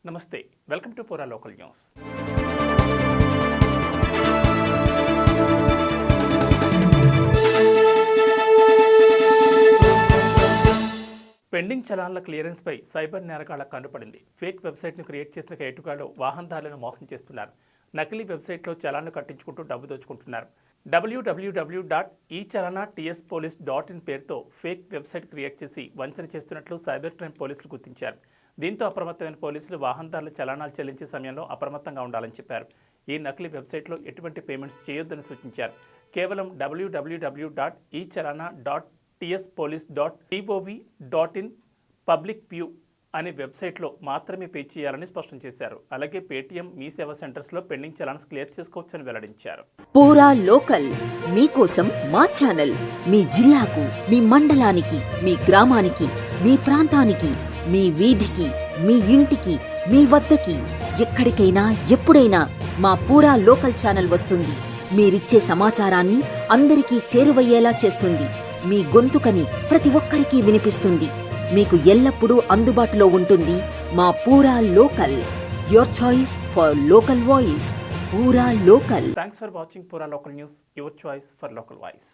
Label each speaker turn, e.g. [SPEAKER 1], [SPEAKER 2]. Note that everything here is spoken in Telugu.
[SPEAKER 1] నమస్తే, వెల్కమ్ టు పూరా లోకల్ న్యూస్. పెండింగ్ చలాన్ల క్లియరెన్స్పై సైబర్ నేరగాళ్ల కన్నుపడింది. ఫేక్ వెబ్సైట్ను క్రియేట్ చేసిన కేటుగాళ్లు వాహనదారులను మోసం చేస్తున్నారు. నకిలీ వెబ్సైట్లో చలాన్లు కట్టించుకుంటూ డబ్బు దోచుకుంటున్నారు. www.echalana.tspolice.in పేరుతో ఫేక్ వెబ్సైట్ క్రియేట్ చేసి వంచన చేస్తున్నట్లు సైబర్ క్రైమ్ పోలీసులు గుర్తించారు. దీంతో అప్రమత్తమైన పోలీసులు వాహనదారులు చలానాలు చెల్లించే సమయంలో అప్రమత్తంగా ఉండాలని చెప్పారు. ఈ నకిలీ వెబ్సైట్లో ఎటువంటి పేమెంట్స్ చేయొద్దని సూచించారు. కేవలం www.echalana.tspolice.gov.in పబ్లిక్ వ్యూ అనే వెబ్సైట్లో మాత్రమే పే చేయాలని స్పష్టం చేశారు. అలాగే పేటీఎం మీ సేవా సెంటర్స్లో పెండింగ్ చలాన్స్ క్లియర్ చేసుకోవచ్చని వెల్లడించారు.
[SPEAKER 2] పూరా లోకల్ మీకోసం మా ఛానల్ మీ జిల్లాకు, మీ మండలానికి, మీ గ్రామానికి, మీ ప్రాంతానికి, మీ వీధికి, మీ ఇంటికి, మీ వద్దకి, ఎక్కడికైనా ఎప్పుడైనా మా పూరా లోకల్ ఛానల్ వస్తుంది. మీరిచ్చే సమాచారాన్ని అందరికీ చేరువయ్యేలా చేస్తుంది. మీ గొంతుకని ప్రతి ఒక్కరికి వినిపిస్తుంది. మీకు ఎల్లప్పుడూ అందుబాటులో ఉంటుంది మా పూరా local. Your choice for local voice. పూరా లోకల్.
[SPEAKER 1] థ్యాంక్స్ ఫర్ వాచింగ్ పూరా local news, your choice for local voice.